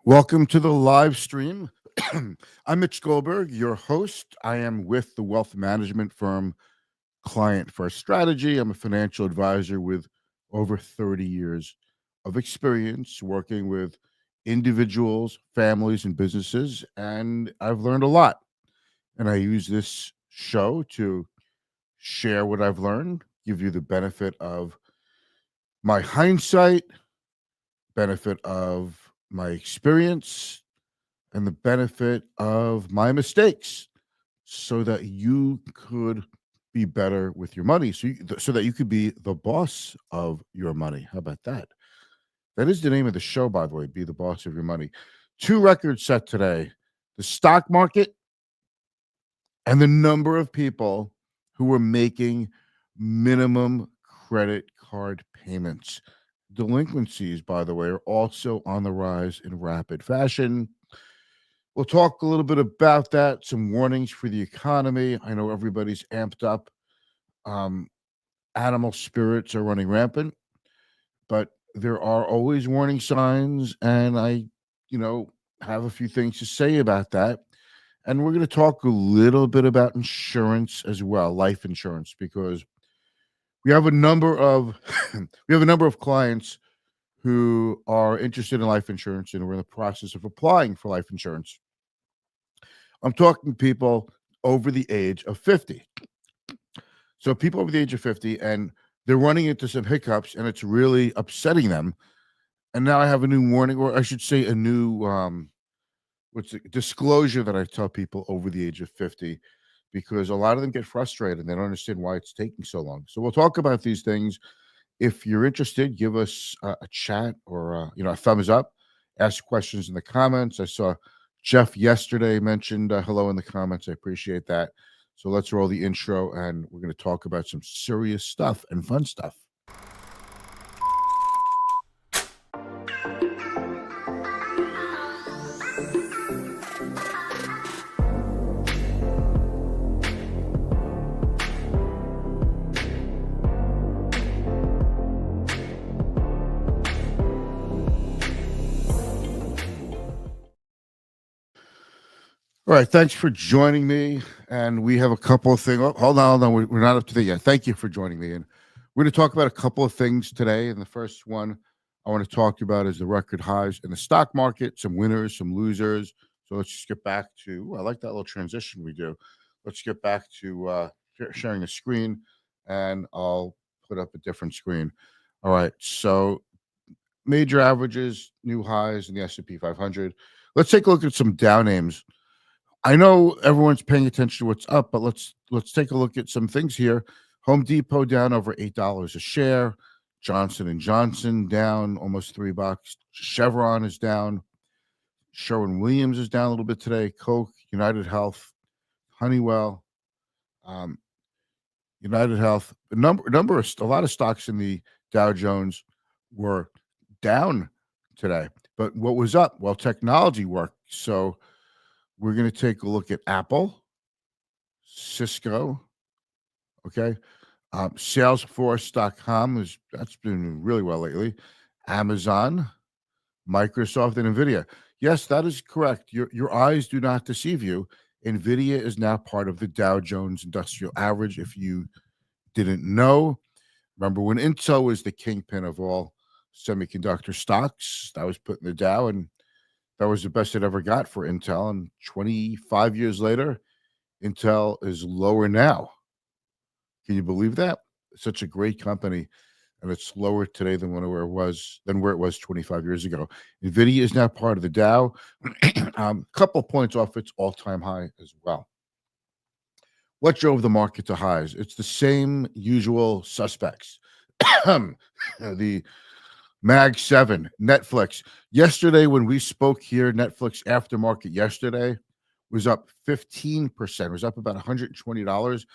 Welcome to the live stream. I'm Mitch Goldberg, your host. I am with the wealth management firm Client First Strategy. I'm a financial advisor with over 30 years of experience working with individuals, families, and businesses. And I've learned a lot. And I use this show to share what I've learned, give you the benefit of my hindsight, benefit of my experience, and the benefit of my mistakes so that you could be better with your money so that you could be the boss of your money. How about that? That is the name of the show, by the way, Be the Boss of Your Money. Two records set today: the stock market and the number of people who were making minimum credit card payments. Delinquencies, by the way, are also on the rise in rapid fashion. We'll talk a little bit about that, some warnings for the economy. I know everybody's amped up. Um, Animal spirits are running rampant, but there are always warning signs. And you know, have a few things to say about that. And we're going to talk a little bit about insurance as well, life insurance, because we have a number of we have a number of clients who are interested in life insurance and we're in the process of applying for life insurance. I'm talking people over the age of 50. So people over the age of 50 and they're running into some hiccups and it's really upsetting them. And now I have a new warning, or I should say a new what's it, disclosure that I tell people over the age of 50 because a lot of them get frustrated and they don't understand why it's taking so long. So we'll talk about these things. If you're interested, give us a chat or a thumbs up. Ask questions in the comments. I saw Jeff yesterday mentioned hello in the comments. I appreciate that. So let's roll the intro and we're going to talk about some serious stuff and fun stuff. All right, thanks for joining me. And we have a couple of things. Oh, hold on. We're not up to that yet. Thank you for joining me. And we're going to talk about a couple of things today. And the first one I want to talk about is the record highs in the stock market, some winners, some losers. So let's just get back to, I like that little transition we do. Let's get back to sharing the screen and I'll put up a different screen. All right, so major averages, new highs in the S&P 500. Let's take a look at some Dow names. I know everyone's paying attention to what's up, but let's take a look at some things here. Home Depot down over $8 a share. Johnson and Johnson down almost $3. Chevron is down. Sherwin-Williams is down a little bit today. Coke, United Health, Honeywell, um, United Health. A lot of stocks in the Dow Jones were down today. But what was up? Well, technology worked. So we're going to take a look at Apple, Cisco, okay? Salesforce.com that's been really well lately. Amazon, Microsoft, and Nvidia. Yes, that is correct. Your eyes do not deceive you. Nvidia is now part of the Dow Jones Industrial Average. If you didn't know, remember when Intel was the kingpin of all semiconductor stocks, that was put in the Dow, and that was the best it ever got for Intel. And 25 years later, Intel is lower now. Can you believe that? It's such a great company, and it's lower today than where it was 25 years ago. Nvidia is now part of the Dow, couple points off its all-time high as well. What drove the market to highs? It's the same usual suspects. The Mag 7, Netflix. Yesterday, when we spoke here, Netflix aftermarket yesterday was up 15%. It was up about $120.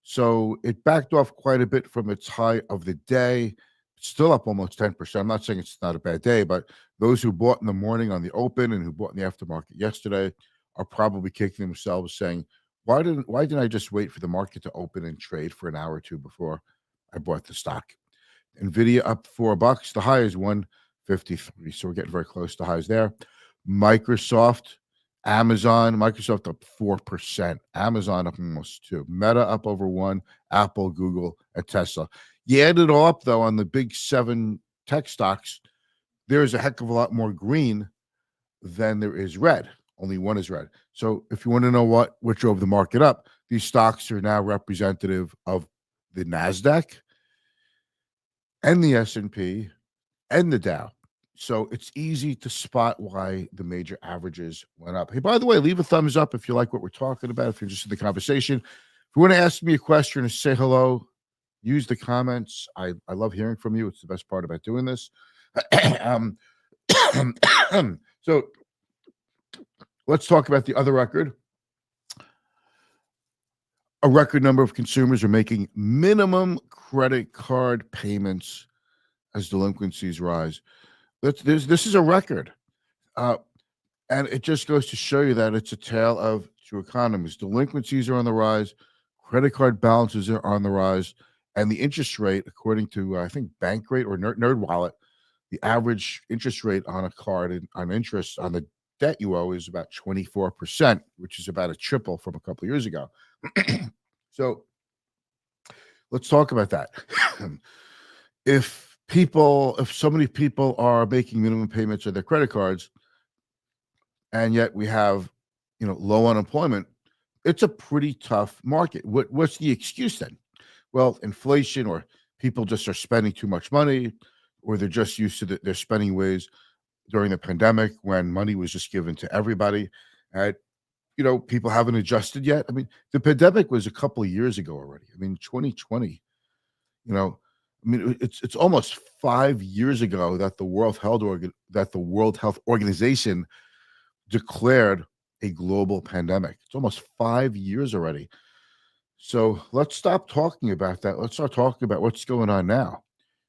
So it backed off quite a bit from its high of the day. It's still up almost 10%. I'm not saying it's not a bad day, but those who bought in the morning on the open and who bought in the aftermarket yesterday are probably kicking themselves saying, why didn't I just wait for the market to open and trade for an hour or two before I bought the stock? Nvidia up $4. The high is 153. So we're getting very close to highs there. Microsoft, Amazon, Microsoft up 4%, Amazon up almost 2, Meta up over 1, Apple, Google, and Tesla. You add it all up, though, on the big 7 tech stocks, there's a heck of a lot more green than there is red. Only one is red. So if you want to know what drove the market up, these stocks are now representative of the Nasdaq and the S&P and the Dow. So it's easy to spot why the major averages went up. Hey, by the way, leave a thumbs up if you like what we're talking about, if you're interested in the conversation. If you want to ask me a question or say hello, use the comments. I love hearing from you. It's the best part about doing this. So let's talk about the other record. A record number of consumers are making minimum credit card payments as delinquencies rise. This is a record. And it just goes to show you that it's a tale of two economies. Delinquencies are on the rise, credit card balances are on the rise, and the interest rate, according to I think Bankrate or NerdWallet, the average interest rate on a card on interest on the debt you owe is about 24%, which is about a triple from a couple of years ago. So let's talk about that. If so many people are making minimum payments on their credit cards, and yet we have, low unemployment, it's a pretty tough market. What's the excuse then? Well, inflation, or people just are spending too much money, or they're just used to their spending ways during the pandemic when money was just given to everybody. People haven't adjusted yet. I mean, the pandemic was a couple of years ago already. I mean, 2020, it's almost 5 years ago that the World Health Organization declared a global pandemic. It's almost 5 years already. So let's stop talking about that. Let's start talking about what's going on now.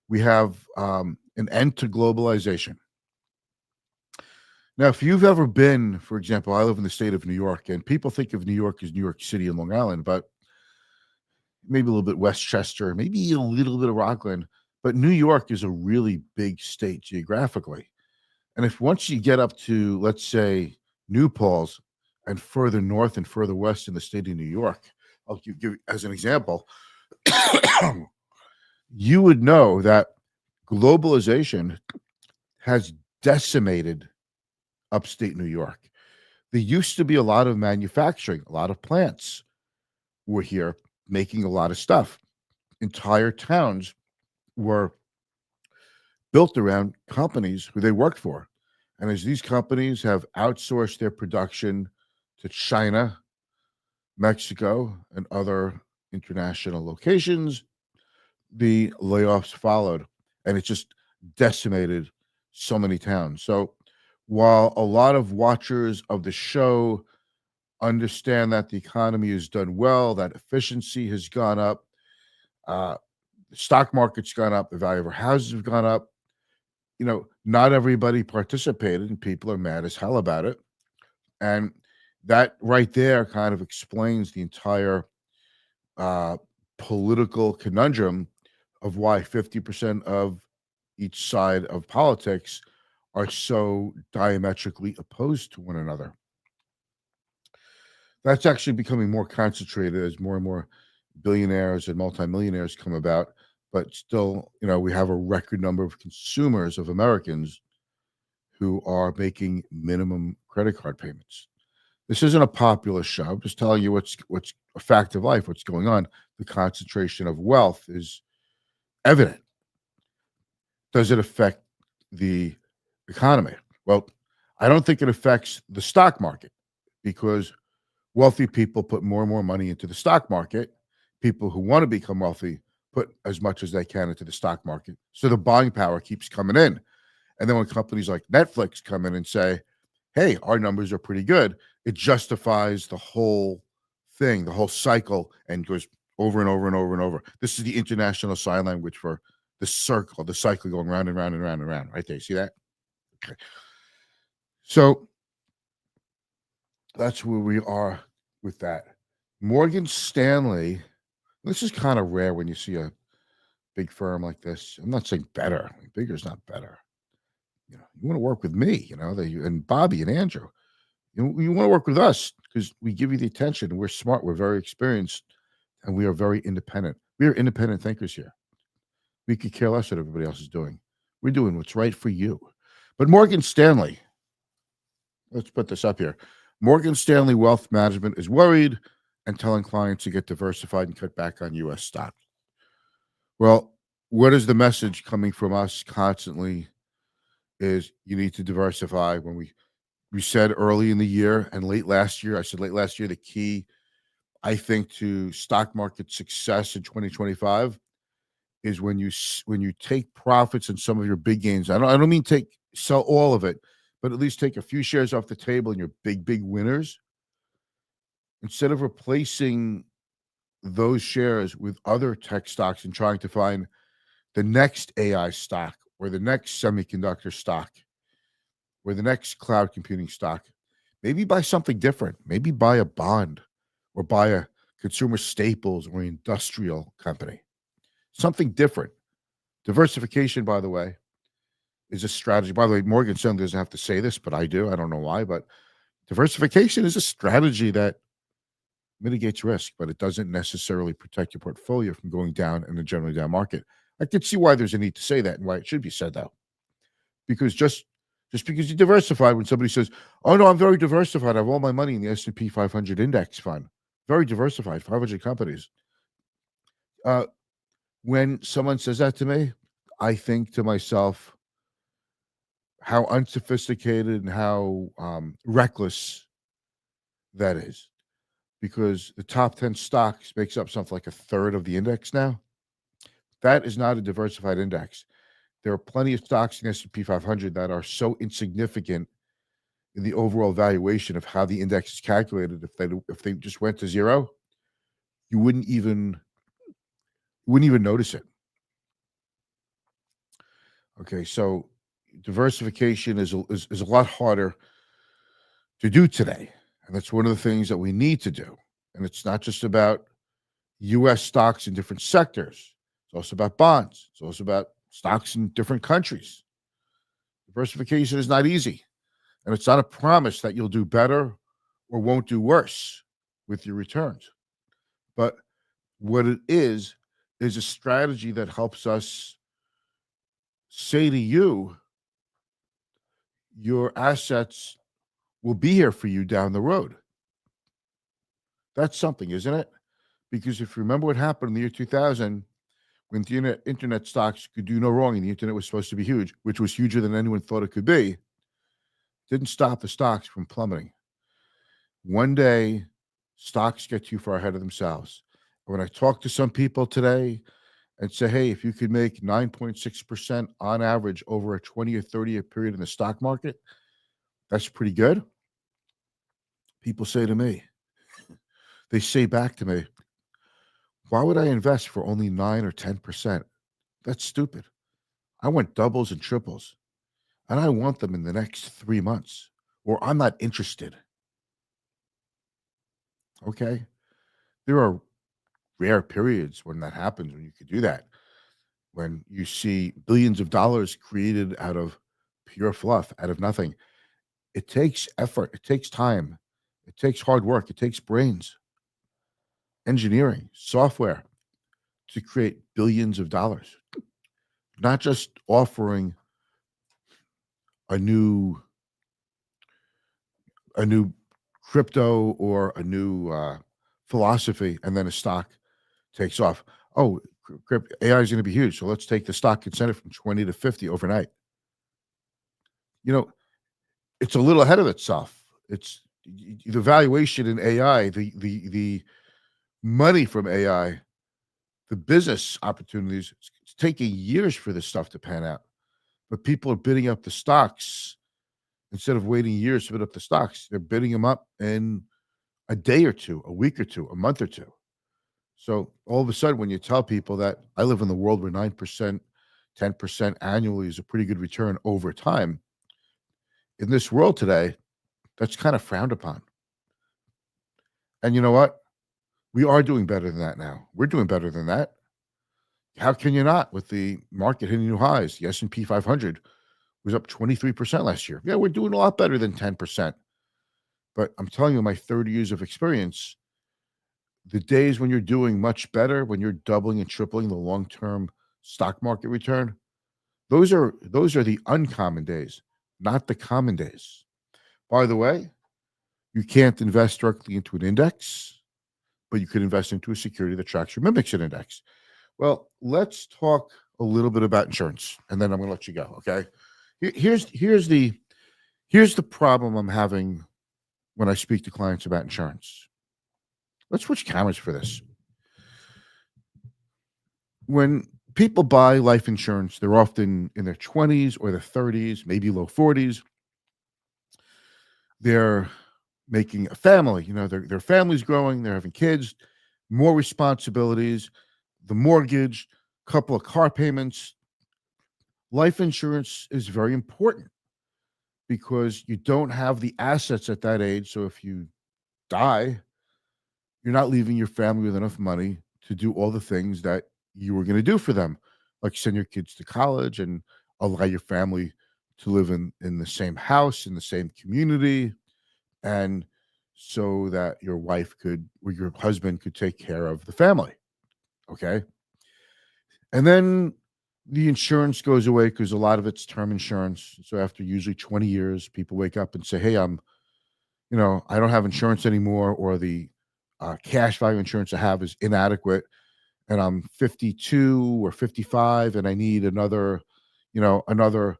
We have an end to globalization. Now, if you've ever been, for example, I live in the state of New York, and people think of New York as New York City and Long Island, but maybe a little bit Westchester, maybe a little bit of Rockland, but New York is a really big state geographically. And if once you get up to, let's say, New Paltz and further north and further west in the state of New York, I'll give as an example, you would know that globalization has decimated upstate New York. There used to be a lot of manufacturing, a lot of plants were here making a lot of stuff. Entire towns were built around companies who they worked for. And as these companies have outsourced their production to China, Mexico, and other international locations, the layoffs followed, and it just decimated so many towns. So while a lot of watchers of the show understand that the economy has done well, that efficiency has gone up, the stock market's gone up, the value of our houses have gone up, not everybody participated, and people are mad as hell about it. And that right there kind of explains the entire political conundrum of why 50% of each side of politics are so diametrically opposed to one another. That's actually becoming more concentrated as more and more billionaires and multimillionaires come about. But still, we have a record number of consumers, of Americans, who are making minimum credit card payments. This isn't a popular show. I'm just telling you what's a fact of life, what's going on. The concentration of wealth is evident. Does it affect the economy? Well, I don't think it affects the stock market, because wealthy people put more and more money into the stock market. People who want to become wealthy put as much as they can into the stock market. So the buying power keeps coming in. And then when companies like Netflix come in and say, hey, our numbers are pretty good, it justifies the whole thing, the whole cycle, and goes over and over and over and over. This is the international sign language for the cycle going round and round and round and round. Right there. See that? Okay. So that's where we are with that. Morgan Stanley, this is kind of rare when you see a big firm like this. I'm not saying better. Bigger is not better. You want to work with me, and Bobby and Andrew. You want to work with us because we give you the attention. We're smart. We're very experienced, and we are very independent. We are independent thinkers here. We could care less what everybody else is doing. We're doing what's right for you. But Morgan Stanley, let's put this up here. Morgan Stanley Wealth Management is worried and telling clients to get diversified and cut back on U.S. stock. Well, what is the message coming from us constantly is you need to diversify. When we said early in the year and late last year, I said late last year, the key, I think, to stock market success in 2025 is when you take profits and some of your big gains. I don't mean sell all of it, but at least take a few shares off the table and your big winners. Instead of replacing those shares with other tech stocks and trying to find the next AI stock or the next semiconductor stock or the next cloud computing stock, maybe buy something different. Maybe buy a bond or buy a consumer staples or industrial company. Something different. Diversification, by the way, is a strategy. By the way, Morgan Stanley doesn't have to say this, but I do. I don't know why, but diversification is a strategy that mitigates risk, but it doesn't necessarily protect your portfolio from going down in a generally down market. I could see why there's a need to say that and why it should be said, though. Because just because you diversify, when somebody says, "Oh no, I'm very diversified. I have all my money in the S&P 500 index fund," very diversified, 500 companies. When someone says that to me, I think to myself how unsophisticated and how reckless that is, because the top 10 stocks makes up something like a third of the index now. That is not a diversified index. There are plenty of stocks in the S&P 500 that are so insignificant in the overall valuation of how the index is calculated. If they just went to zero, you wouldn't even notice it. Okay, so diversification is a lot harder to do today, and that's one of the things that we need to do. And it's not just about U.S. stocks in different sectors. It's also about bonds. It's also about stocks in different countries. Diversification is not easy, and it's not a promise that you'll do better or won't do worse with your returns. But what it is a strategy that helps us say to you, your assets will be here for you down the road. That's something, isn't it? Because if you remember what happened in the year 2000, when the internet stocks could do no wrong and the internet was supposed to be huge, which was huger than anyone thought it could be, didn't stop the stocks from plummeting. One day, stocks get too far ahead of themselves. When I talk to some people today and say, hey, if you could make 9.6% on average over a 20 or 30-year period in the stock market, that's pretty good. People say to me, they say back to me, why would I invest for only 9 or 10%? That's stupid. I want doubles and triples, and I want them in the next 3 months, or I'm not interested. Okay? There are rare periods when that happens, when you could do that, when you see billions of dollars created out of pure fluff, out of nothing. It takes effort. It takes time. It takes hard work. It takes brains, engineering, software to create billions of dollars. Not just offering a new crypto or a new philosophy, and then a stock takes off. Oh, AI is going to be huge, so let's take the stock and send it from 20 to 50 overnight. It's a little ahead of itself. It's the valuation in AI, the money from AI, the business opportunities. It's taking years for this stuff to pan out, but people are bidding up the stocks instead of waiting years to bid up the stocks. They're bidding them up in a day or two, a week or two, a month or two. So all of a sudden, when you tell people that I live in the world where 9%, 10% annually is a pretty good return over time, in this world today, that's kind of frowned upon. And you know what? We are doing better than that now. We're doing better than that. How can you not? With the market hitting new highs, the S&P 500 was up 23% last year. Yeah, we're doing a lot better than 10%. But I'm telling you, my 30 years of experience, the days when you're doing much better, when you're doubling and tripling the long-term stock market return, those are the uncommon days, not the common days. By the way, you can't invest directly into an index, but you could invest into a security that tracks or mimics an index. Well, let's talk a little bit about insurance, and then I'm going to let you go. Okay. Here's the problem I'm having when I speak to clients about insurance. Let's switch cameras for this. When people buy life insurance, they're often in their 20s or their 30s, maybe low 40s. They're making a family. Their family's growing. They're having kids, more responsibilities, the mortgage, couple of car payments. Life insurance is very important because you don't have the assets at that age. So if you die, you're not leaving your family with enough money to do all the things that you were going to do for them, like send your kids to college and allow your family to live in the same house, in the same community, and so that your wife could or your husband could take care of the family. Okay. And then the insurance goes away because a lot of it's term insurance. So after usually 20 years, people wake up and say, hey, I don't have insurance anymore, or the cash value insurance I have is inadequate, and I'm 52 or 55, and I need another $1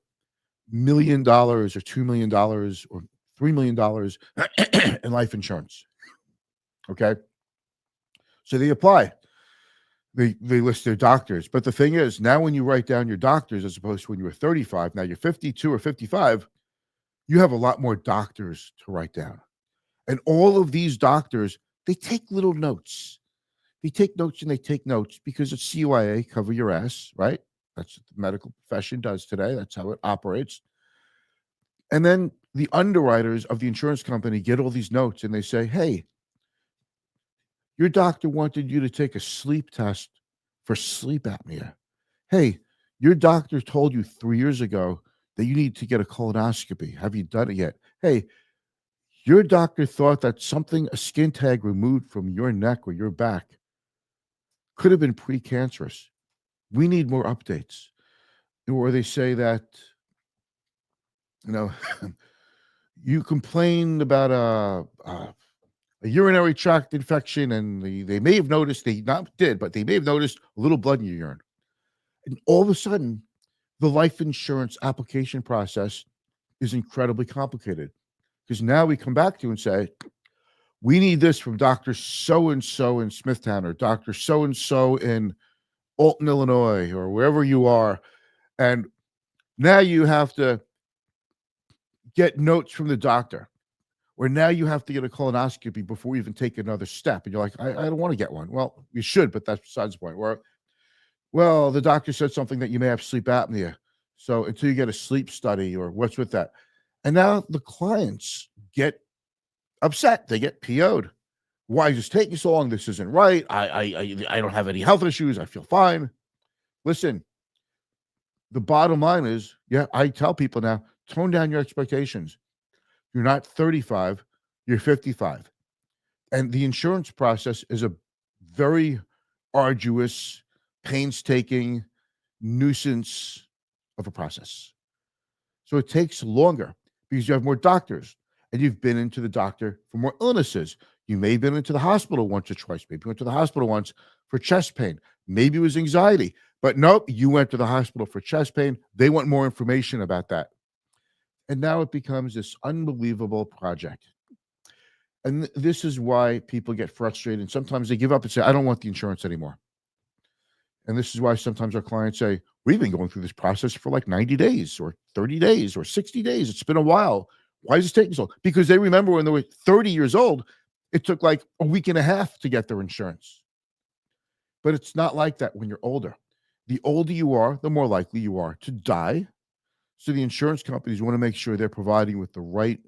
million or $2 million or $3 million in life insurance. Okay. So they apply. They list their doctors. But the thing is, now when you write down your doctors, as opposed to when you were 35, now you're 52 or 55, you have a lot more doctors to write down. And all of these doctors, they take little notes. They take notes and they take notes because it's CYA, cover your ass, right? That's what the medical profession does today. That's how it operates. And then the underwriters of the insurance company get all these notes and they say, hey, your doctor wanted you to take a sleep test for sleep apnea. Hey, your doctor told you 3 years ago that you need to get a colonoscopy. Have you done it yet? Hey, your doctor thought that a skin tag removed from your neck or your back could have been precancerous. We need more updates. Or they say that, you know, you complained about a urinary tract infection, and they may have noticed, they not did, but they may have noticed a little blood in your urine. And all of a sudden, the life insurance application process is incredibly complicated because now we come back to you and say, we need this from Dr. So-and-so in Smithtown or Dr. So-and-so in Alton, Illinois, or wherever you are. And now you have to get notes from the doctor, or now you have to get a colonoscopy before you even take another step. And you're like, I don't want to get one. Well, you should, but that's besides the point. Well, the doctor said something that you may have sleep apnea. So until you get a sleep study or what's with that. And now the clients get upset. They get PO'd. Why is this taking so long? This isn't right. I don't have any health issues. I feel fine. Listen, the bottom line is, yeah, I tell people now, tone down your expectations. You're not 35, you're 55. And the insurance process is a very arduous, painstaking nuisance of a process. So it takes longer because you have more doctors and you've been into the doctor for more illnesses. You may have been into the hospital once or twice. Maybe you went to the hospital once for chest pain. Maybe it was anxiety. But nope, you went to the hospital for chest pain. They want more information about that. And now it becomes this unbelievable project. And this is why people get frustrated. And sometimes they give up and say, I don't want the insurance anymore. And this is why sometimes our clients say, we've been going through this process for like 90 days or 30 days or 60 days. It's been a while. Why is this taking so long? Because they remember when they were 30 years old, it took like a week and a half to get their insurance. But it's not like that when you're older. The older you are, the more likely you are to die. So the insurance companies want to make sure they're providing with the right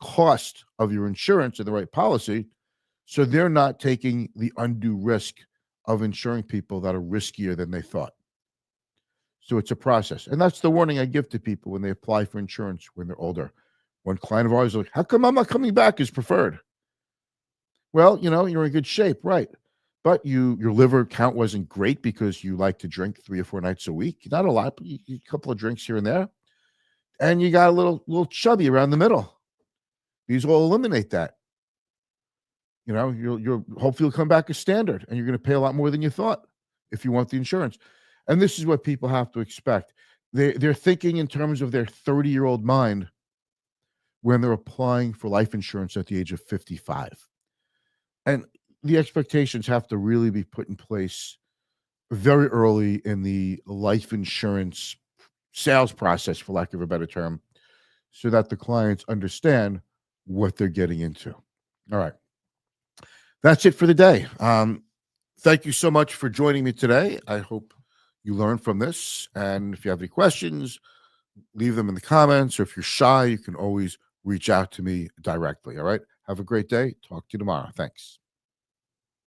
cost of your insurance and the right policy, so they're not taking the undue risk of insuring people that are riskier than they thought. So it's a process. And that's the warning I give to people when they apply for insurance when they're older. One client of ours is like, how come I'm not coming back as preferred? Well, you're in good shape, right? But your liver count wasn't great because you like to drink 3 or 4 nights a week. Not a lot, but a couple of drinks here and there. And you got a little chubby around the middle. These will eliminate that. You'll hopefully you'll come back as standard, and you're going to pay a lot more than you thought if you want the insurance. And this is what people have to expect. They're thinking in terms of their 30-year-old mind when they're applying for life insurance at the age of 55. And the expectations have to really be put in place very early in the life insurance sales process, for lack of a better term, so that the clients understand what they're getting into. All right. That's it for the day. Thank you so much for joining me today. I hope you learned from this. And if you have any questions, leave them in the comments. Or if you're shy, you can always reach out to me directly. All right. Have a great day. Talk to you tomorrow. Thanks.